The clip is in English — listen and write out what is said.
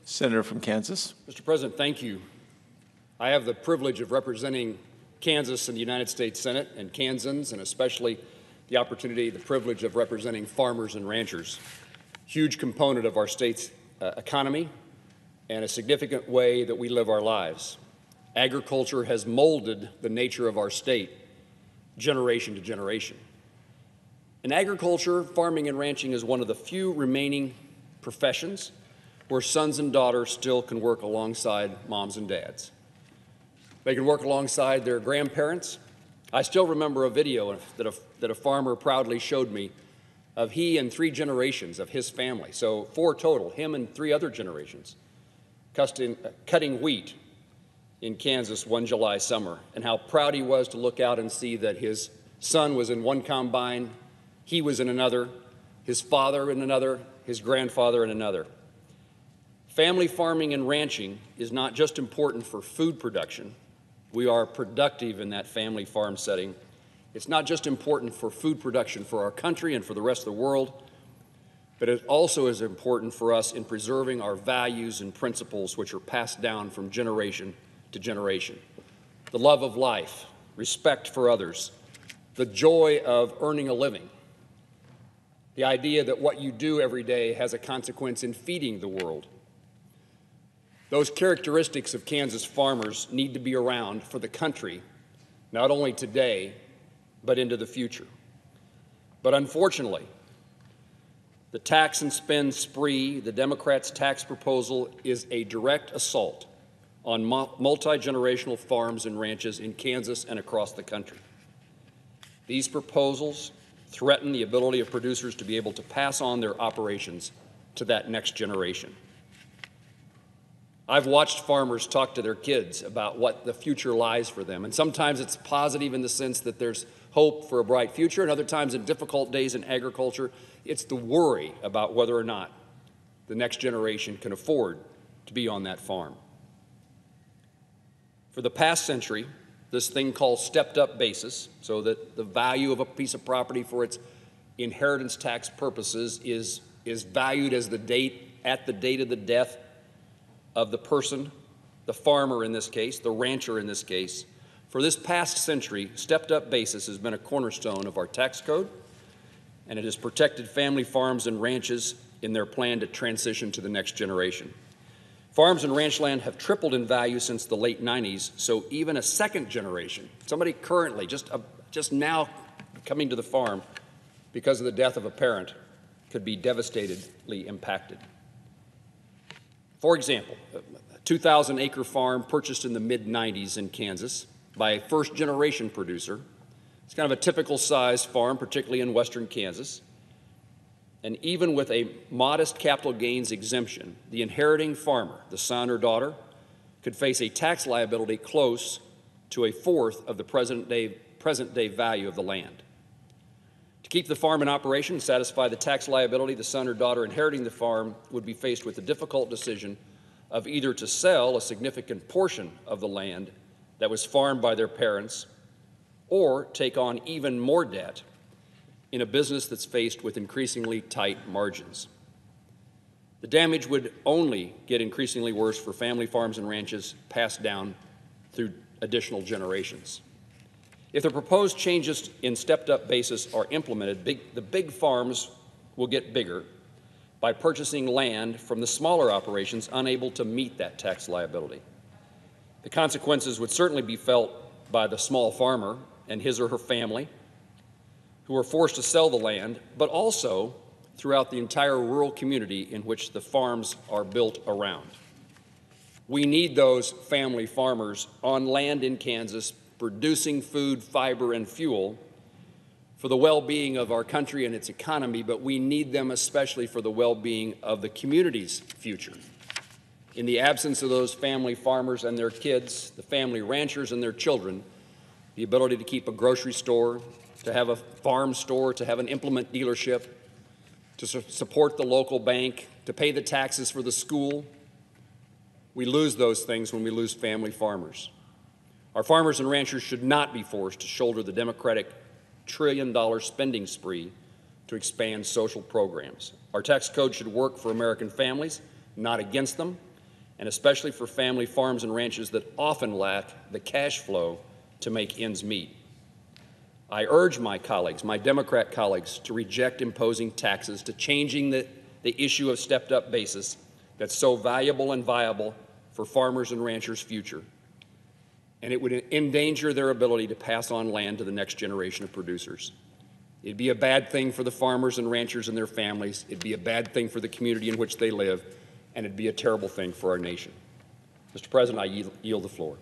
Senator from Kansas. Mr. President, thank you. I have the privilege of representing Kansas in the United States Senate and Kansans, and especially the opportunity, the privilege of representing farmers and ranchers. Huge component of our state's economy and a significant way that we live our lives. Agriculture has molded the nature of our state generation to generation. In agriculture, farming and ranching is one of the few remaining professions where sons and daughters still can work alongside moms and dads. They can work alongside their grandparents. I still remember a video that a farmer proudly showed me of he and 3 generations of his family, so 4 total, him and 3 other generations, cutting wheat in Kansas one July summer, and how proud he was to look out and see that his son was in one combine, he was in another, his father in another, his grandfather in another. Family farming and ranching is not just important for food production. We are productive in that family farm setting. It's not just important for food production for our country and for the rest of the world, but it also is important for us in preserving our values and principles which are passed down from generation to generation. The love of life, respect for others, the joy of earning a living, the idea that what you do every day has a consequence in feeding the world. Those characteristics of Kansas farmers need to be around for the country, not only today, but into the future. But unfortunately, the tax and spend spree, the Democrats' tax proposal, is a direct assault on multi-generational farms and ranches in Kansas and across the country. These proposals threaten the ability of producers to be able to pass on their operations to that next generation. I've watched farmers talk to their kids about what the future lies for them, and sometimes it's positive in the sense that there's hope for a bright future, and other times in difficult days in agriculture, it's the worry about whether or not the next generation can afford to be on that farm. For the past century, this thing called stepped-up basis, so that the value of a piece of property for its inheritance tax purposes is valued as at the date of the death of the person, the farmer in this case, the rancher in this case. For this past century, stepped-up basis has been a cornerstone of our tax code, and it has protected family farms and ranches in their plan to transition to the next generation. Farms and ranch land have tripled in value since the late 90s, so even a second generation, somebody currently just now coming to the farm because of the death of a parent, could be devastatingly impacted. For example, a 2,000-acre farm purchased in the mid-90s in Kansas by a first-generation producer. It's kind of a typical size farm, particularly in western Kansas. And even with a modest capital gains exemption, the inheriting farmer, the son or daughter, could face a tax liability close to a fourth of the present-day value of the land. To keep the farm in operation and satisfy the tax liability, the son or daughter inheriting the farm would be faced with the difficult decision of either to sell a significant portion of the land that was farmed by their parents or take on even more debt in a business that's faced with increasingly tight margins. The damage would only get increasingly worse for family farms and ranches passed down through additional generations. If the proposed changes in stepped-up basis are implemented, the big farms will get bigger by purchasing land from the smaller operations unable to meet that tax liability. The consequences would certainly be felt by the small farmer and his or her family, who are forced to sell the land, but also throughout the entire rural community in which the farms are built around. We need those family farmers on land in Kansas producing food, fiber, and fuel for the well-being of our country and its economy, but we need them especially for the well-being of the community's future. In the absence of those family farmers and their kids, the family ranchers and their children, the ability to keep a grocery store, to have a farm store, to have an implement dealership, to support the local bank, to pay the taxes for the school, we lose those things when we lose family farmers. Our farmers and ranchers should not be forced to shoulder the Democratic trillion-dollar spending spree to expand social programs. Our tax code should work for American families, not against them. and especially for family farms and ranches that often lack the cash flow to make ends meet. I urge my colleagues, my Democrat colleagues, to reject imposing taxes, to changing the issue of stepped-up basis that's so valuable and viable for farmers and ranchers' future. And it would endanger their ability to pass on land to the next generation of producers. It'd be a bad thing for the farmers and ranchers and their families. It'd be a bad thing for the community in which they live, and it'd be a terrible thing for our nation. Mr. President, I yield the floor.